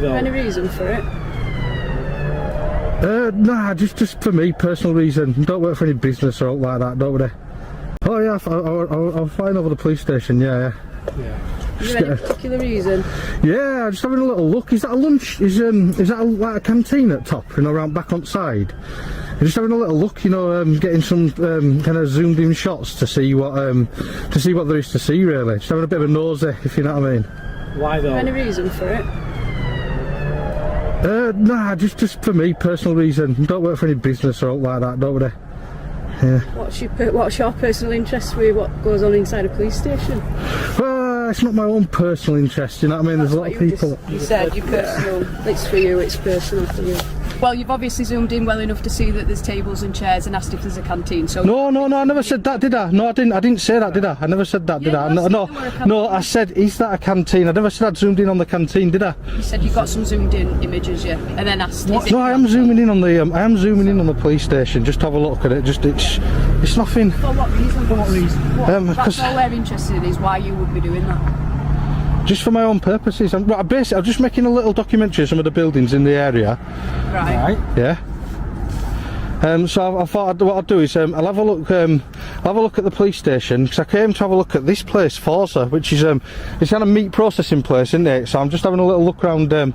Any reason for it? Nah, just for me, personal reason. Don't work for any business or like that, don't worry. Oh yeah, I'll fly over the police station, yeah. Is there any particular reason? Yeah, just having a little look. Is that a lunch? Is that like a canteen at top, around back on side? Just having a little look, getting some kind of zoomed in shots to see what there is to see, really. Just having a bit of a nosy, if you know what I mean. Why though? Any reason for it? Nah, just for me, personal reason. Don't work for any business or like that, don't worry. Yeah. What's your personal interest with what goes on inside a police station? Well, it's not my own personal interest, you know what I mean? There's a lot of people. You said your personal. It's for you. It's personal for you. Well, you've obviously zoomed in well enough to see that there's tables and chairs and asked if there's a canteen. So No, I never said that, did I? No, I didn't say that, did I? I never said that, did I? No, I said, is that a canteen? I never said I'd zoomed in on the canteen, did I? You said you got some zoomed in images, yeah, and then asked. No, I am zooming in on the police station just to have a look at it. Just it's nothing. For what reason? For what reason? That's all we're interested in is why you would be doing that. Just for my own purposes. I'm just making a little documentary of some of the buildings in the area. Right. Yeah. So I thought what I'd do is I'll have a look at the police station, because I came to have a look at this place, Forza, which is it's kind of meat processing place, isn't it? So I'm just having a little look around. I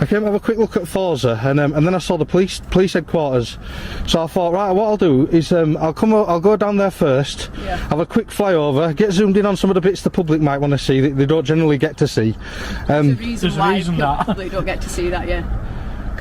came to have a quick look at Forza, and then I saw the police headquarters. So I thought, right, what I'll do is I'll go down there first, have a quick flyover, get zoomed in on some of the bits the public might want to see that they don't generally get to see. There's a reason that the public don't get to see that, yeah.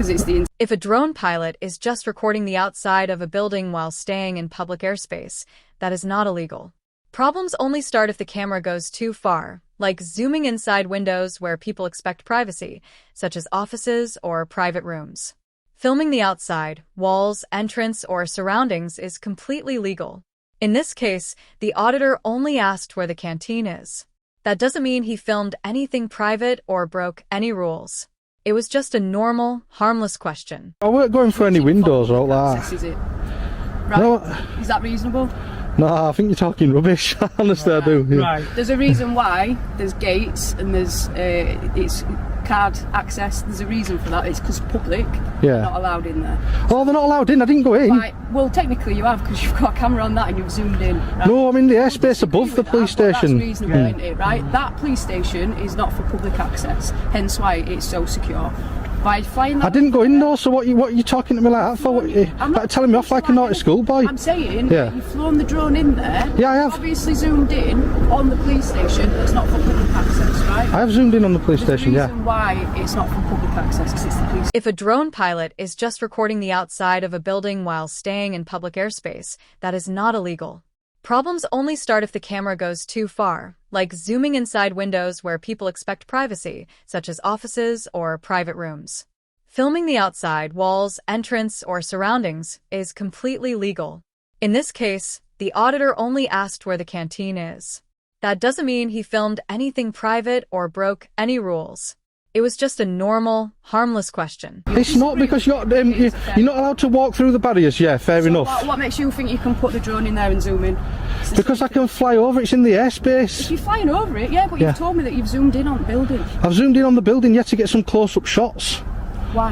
It's If a drone pilot is just recording the outside of a building while staying in public airspace, that is not illegal. Problems only start if the camera goes too far, like zooming inside windows where people expect privacy, such as offices or private rooms. Filming the outside, walls, entrance, or surroundings is completely legal. In this case, the auditor only asked where the canteen is. That doesn't mean he filmed anything private or broke any rules. It was just a normal, harmless question. I weren't going for any windows or all that. Is it? Right. No. Is that reasonable? No, I think you're talking rubbish. Honestly, I do. Yeah. Right. There's a reason why there's gates and there's it's card access. There's a reason for that. It's because public not allowed in there. Oh, they're not allowed in. I didn't go in. Right. Well, technically you have, because you've got a camera on that and you've zoomed in. Right? No, I'm in the airspace above the police station. That's reasonable, isn't it? Right. That police station is not for public access. Hence why it's so secure. By flying. I didn't go in though, so what are you talking to me like that for? I'm not telling me off like a naughty schoolboy. I'm saying you've flown the drone in there. Yeah, I have. Obviously zoomed in on the police station. That's not for public access, right? I have zoomed in on the police station, yeah. The reason why it's not for public access is it's the police. If a drone pilot is just recording the outside of a building while staying in public airspace, that is not illegal. Problems only start if the camera goes too far, like zooming inside windows where people expect privacy, such as offices or private rooms. Filming the outside, walls, entrance, or surroundings is completely legal. In this case, the auditor only asked where the canteen is. That doesn't mean he filmed anything private or broke any rules. It was just a normal, harmless question. It's not, because you're not allowed to walk through the barriers. Yeah, fair enough. What makes you think you can put the drone in there and zoom in? Because I can fly over. It's in the airspace. If you're flying over it, yeah, but you've told me that you've zoomed in on the building. I've zoomed in on the building, to get some close-up shots. Why?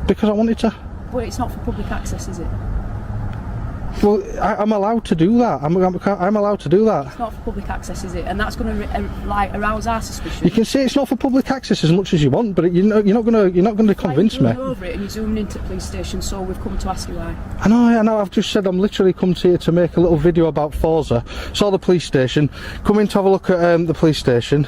Because I wanted to. But it's not for public access, is it? Well, I'm allowed to do that. I'm allowed to do that. It's not for public access, is it? And that's going to arouse our suspicion. You can say it's not for public access as much as you want, but you're not going to convince me. You're over it and you're zooming into the police station, so we've come to ask you why. I know. I've just said I'm literally come to here to make a little video about Forza. Saw the police station. Come in to have a look at the police station.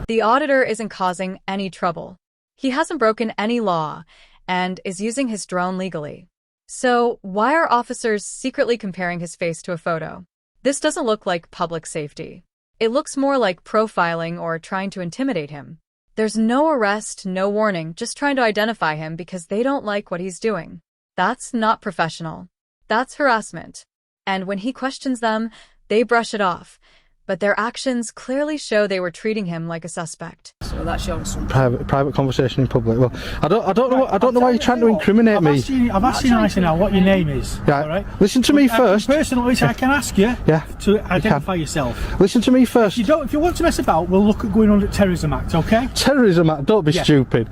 The auditor isn't causing any trouble. He hasn't broken any law and is using his drone legally. So, why are officers secretly comparing his face to a photo? This doesn't look like public safety. It looks more like profiling or trying to intimidate him. There's no arrest, no warning, just trying to identify him because they don't like what he's doing. That's not professional. That's harassment. And when he questions them, they brush it off. but their actions clearly show they were treating him like a suspect. So that's your assumption. Private conversation in public. Well, I don't know why you're trying to incriminate me. I've asked you nicely now what your name is. Yeah. All right. Listen to me first. Personally, I can ask you. Yeah. To identify yourself. Listen to me first. If you want to mess about, we'll look at going under Terrorism Act. Okay. Terrorism Act. Don't be stupid.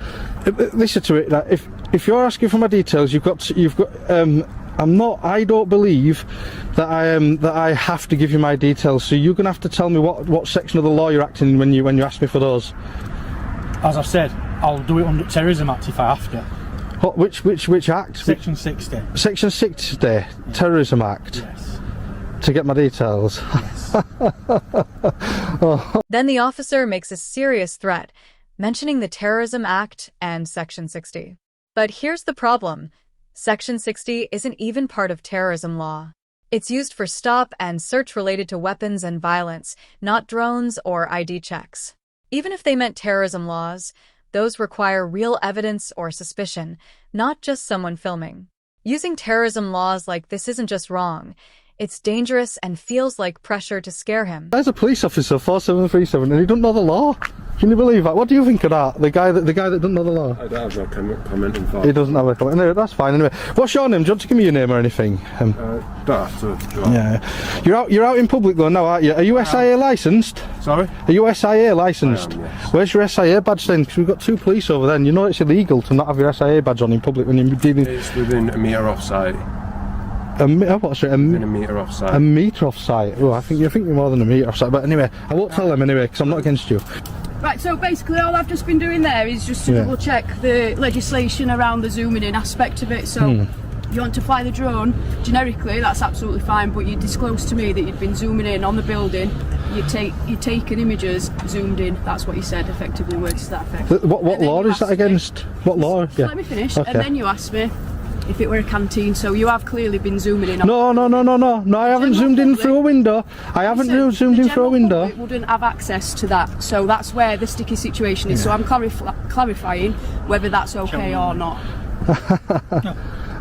Listen to it. Like, if you're asking for my details, you've got. I don't believe that I have to give you my details. So you're gonna have to tell me what section of the law you're acting in when you ask me for those. As I've said, I'll do it under Terrorism Act if I have to. What? Which act? Section 60. Section 60. Yeah. Terrorism Act. Yes. To get my details. Yes. Then the officer makes a serious threat, mentioning the Terrorism Act and Section 60. But here's the problem. Section 60 isn't even part of terrorism law. It's used for stop and search related to weapons and violence, not drones or ID checks. Even if they meant terrorism laws, those require real evidence or suspicion, not just someone filming. Using terrorism laws like this isn't just wrong. It's dangerous and feels like pressure to scare him. There's a police officer, 4737, and he doesn't know the law. Can you believe that? What do you think of that? The guy that doesn't know the law. I don't have no comment on that. He doesn't have a comment. Anyway, that's fine. Anyway, what's your name? Do you want to give me your name or anything? Don't have to. Yeah. You're out in public though now, aren't you? Are you SIA licensed? Sorry? Are you SIA licensed? I am, yes. Where's your SIA badge then? Because we've got two police over there, and you know it's illegal to not have your SIA badge on in public when you're dealing. It's within a metre off site. What's it? Within a metre off site. A metre off site. Oh, I think you're more than a metre off site. But anyway, I won't tell them anyway because I'm not against you. Right, so basically all I've just been doing there is just to double check the legislation around the zooming in aspect of it. So you want to fly the drone generically, that's absolutely fine, but you disclosed to me that you'd been zooming in on the building. You'd taken images zoomed in. That's what you said. Effectively, words to that effect. What law is that against? What law? Yeah. Let me finish. Okay. And then you asked me if it were a canteen, so you have clearly been zooming in. No, I haven't zoomed in through a window. I haven't zoomed in through a window. It wouldn't have access to that, so that's where the sticky situation is. So I'm clarifying whether that's okay or not.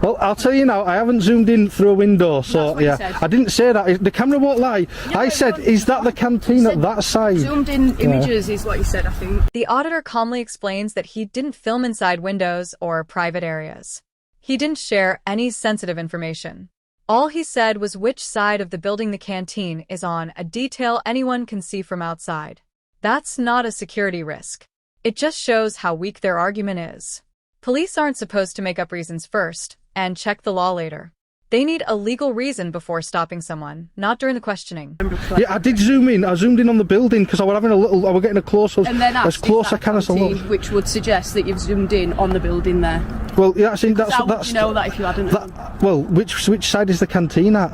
Well, I'll tell you now, I haven't zoomed in through a window, so yeah. I didn't say that. The camera won't lie. Yeah, I said, is that the canteen at that side? Zoomed in images is what you said, I think. The auditor calmly explains that he didn't film inside windows or private areas. He didn't share any sensitive information. All he said was which side of the building the canteen is on, a detail anyone can see from outside. That's not a security risk. It just shows how weak their argument is. Police aren't supposed to make up reasons first and check the law later. They need a legal reason before stopping someone, not during the questioning. Yeah, I did zoom in. I zoomed in on the building because I was getting a close, as close I can as I was. Which would suggest that you've zoomed in on the building there. Well, yeah, that's how would you know that if you hadn't? Well, which side is the canteen at?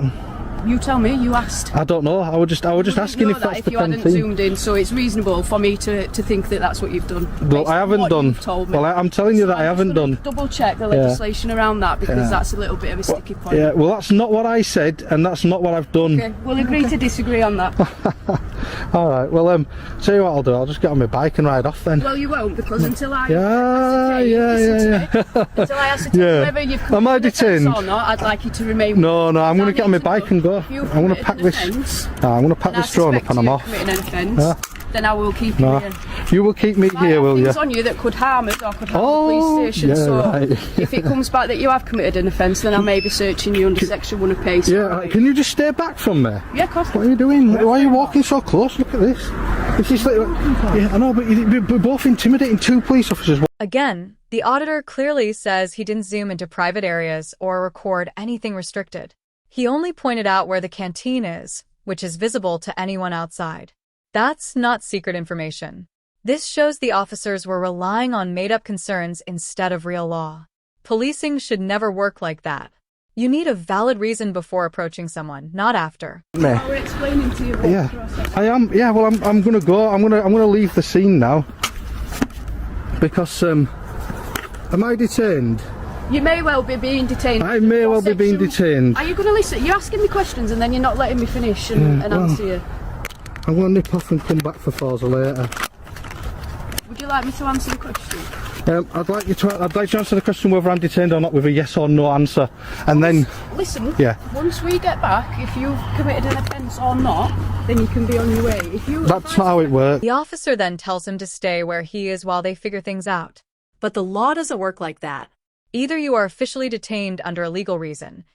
You tell me. You asked. I don't know. I was just asking if that's the canteen. If you hadn't zoomed in, so it's reasonable for me to think that that's what you've done. Well, I haven't done. Well, I'm telling you that I haven't done. Double check the legislation around that because that's a little bit of a sticky point. Yeah. Well, that's not what I said, and that's not what I've done. Okay. We'll agree to disagree on that. All right. Well, tell you what I'll do. I'll just get on my bike and ride off then. Well, you won't because until I until I ascertain whether you've committed an offence or not, I'd like you to remain. No, I'm going to get on my bike and go. I'm going to pack this. I'm going to pack this drone up and I'm off. Then I will keep you here. You will keep me here, will you? Things on you that could harm us or could harm the police station. Right. If it comes back that you have committed an offence, then I may be searching you under Section 1 of PACE. Yeah, right. Can you just stay back from me? Yeah, of course. What are you doing? Why are you walking so close? Look at this. It's just like, I know, but we're both intimidating two police officers. Again, the auditor clearly says he didn't zoom into private areas or record anything restricted. He only pointed out where the canteen is, which is visible to anyone outside. That's not secret information. This shows the officers were relying on made-up concerns instead of real law. Policing should never work like that. You need a valid reason before approaching someone, not after. We're explaining to you what process. I am. Yeah, well, I'm going to go. I'm going to leave the scene now because am I detained? You may well be being detained. I may well be being detained. Are you going to listen? You're asking me questions and then you're not letting me finish and answer you. I'm going to nip off and come back for Forza later. Would you you like me to answer the question? I'd like to answer the question whether I'm detained or not with a yes or no answer, and then Listen, yeah, once we get back, if you've committed an offence or not, then you can be on your way. that's not how it works. The officer then tells him to stay where he is while they figure things out. But the law doesn't work like that. Either you are officially detained under a legal reason,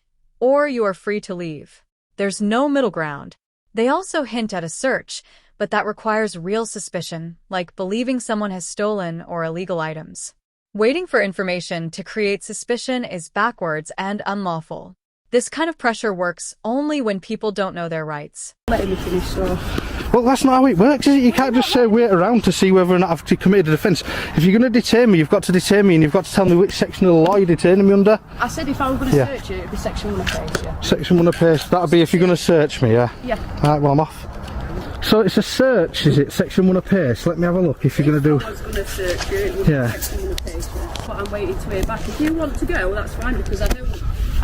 or you are free to leave. There's no middle ground. They also hint at a search, but that requires real suspicion, like believing someone has stolen or illegal items. Waiting for information to create suspicion is backwards and unlawful. This kind of pressure works only when people don't know their rights. Let me finish, so. Well, that's not how it works, is it? You can't just say wait around to see whether or not I've committed an offence. If you're going to detain me, you've got to detain me, and you've got to tell me which section of the law you're detaining me under. I said if I was going to search you, it'd be section 1 of page, yeah. Section 1 of page. That'll be if you're going to search me, yeah? Yeah. Right, well, I'm off. So it's a search, is it? Section 1 of page. Let me have a look if you're going to do... If I was going to search you, it would be section 1 of page, yeah. But I'm waiting to hear back. If you want to go, that's fine, because I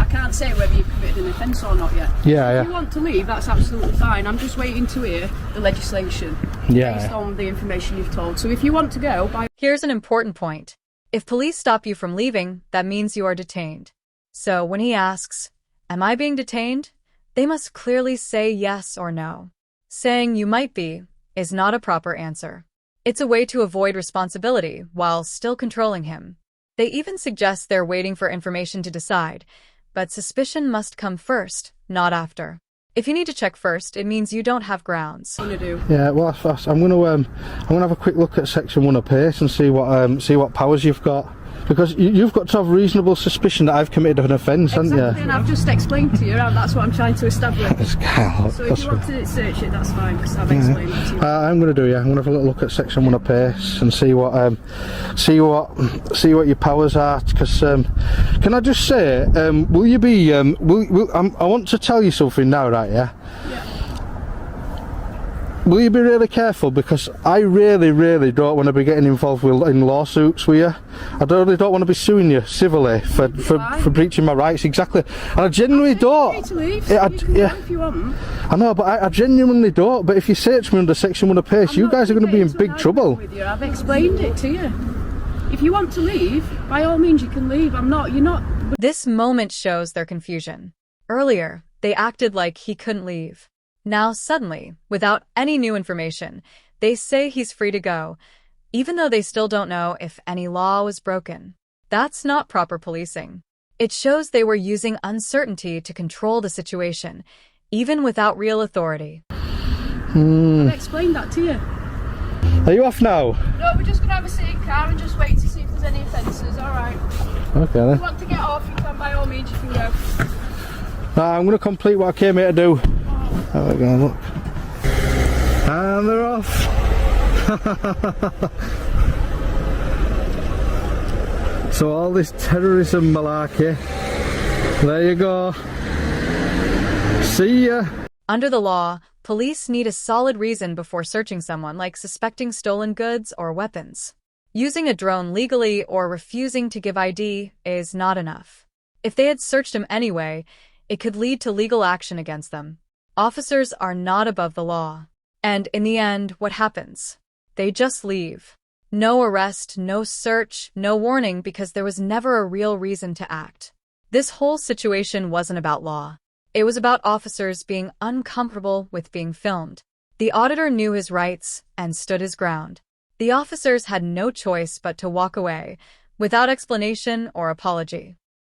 can't say whether you've committed an offence or not yet. Yeah, If you want to leave, that's absolutely fine. I'm just waiting to hear the legislation based on the information you've told. So if you want to go, Here's an important point. If police stop you from leaving, that means you are detained. So when he asks, "Am I being detained?" they must clearly say yes or no. Saying "you might be" is not a proper answer. It's a way to avoid responsibility while still controlling him. They even suggest they're waiting for information to decide, but suspicion must come first, not after. If you need to check first, it means you don't have grounds. Yeah, well, that's fast. I'm gonna have a quick look at section 1 of PACE and see what powers you've got, because you've got to have reasonable suspicion that I've committed an offence, haven't you? And I've just explained to you, that's what I'm trying to establish. So if That's you want to search it, that's fine, because I've explained it to you. I'm going to do, yeah. I'm going to have a little look at section 1 of PACE and see what your powers are. Because can I just say, will you be? I want to tell you something now, right? Yeah. Will you be really careful, because I really don't want to be getting involved in lawsuits with you. I really don't want to be suing you civilly for breaching my rights. Exactly, and I genuinely don't. You can leave, so you can go if you want. I know, but I genuinely don't. But if you search me under section 1 of PACE, you guys are going to be in big trouble. With you. I've explained it to you. If you want to leave, by all means you can leave. You're not. This moment shows their confusion. Earlier, they acted like he couldn't leave. Now suddenly, without any new information, they say he's free to go, even though they still don't know if any law was broken. That's not proper policing. It shows they were using uncertainty to control the situation, even without real authority. I've explained that to you. Are you off now? No, we're just going to have a sit in car and just wait to see if there's any offences, alright? Okay then. If you want to get off, you can, by all means, you can go. I'm going to complete what I came here to do. There we go, look. And they're off. So all this terrorism malarkey. There you go. See ya. Under the law, police need a solid reason before searching someone, like suspecting stolen goods or weapons. Using a drone legally or refusing to give ID is not enough. If they had searched him anyway, it could lead to legal action against them. Officers are not above the law. And in the end, what happens? They just leave. No arrest, no search, no warning, because there was never a real reason to act. This whole situation wasn't about law. It was about officers being uncomfortable with being filmed. The auditor knew his rights and stood his ground. The officers had no choice but to walk away, without explanation or apology.